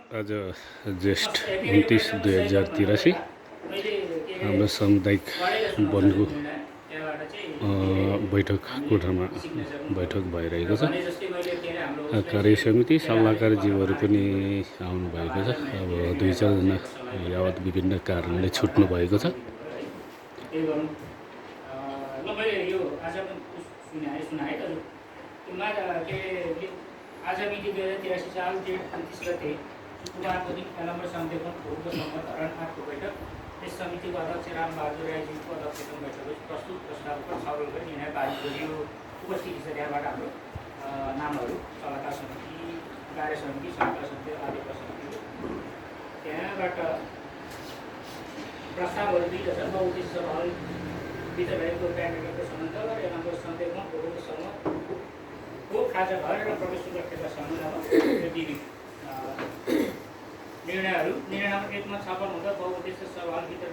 आज ज्येष्ठ 29/2083 हाम्रो सामुदायिक वनको बैठक कोठामा बैठक भइरहेको छ। कार्य समिति सल्लाहकारज्यूहरू पनि आउनुभएको छ। अब 2-4 जना यावत विभिन्न कारणले छुट्नु भएको छ। आज मिति 2083 साल जेठ 29 गते शुक्रबारको दिन नम्बर समितिको पूर्व सम्मत धरण 8 को बैठक यस समितिको अध्यक्ष रामबहादुर राईजीको अध्यक्षतामा बैठक प्रस्तुत प्रस्तावको छलफल गरी निर्णय पारित गरियो। उपस्थिति छ त्यहाँबाट हाम्रो नामहरू सल्लाहकार समिति, कार्य समिति, सल्लाहकार समिति, अध्यक्ष समिति। त्यहाँबाट प्रस्तावहरू दिइएको छ। उद्देश्य हल भित्र रहेको क्यान्डिडेटको सम्बन्ध र नम्बर समितिमा पूर्व सम्मत को खाजा घर र प्रवेश सुरक्षाका सम्बन्धमा निर्णयहरू निर्णय नम्बर 1 मा छलफल हुँदा बहुउद्देश्य सभाभित्र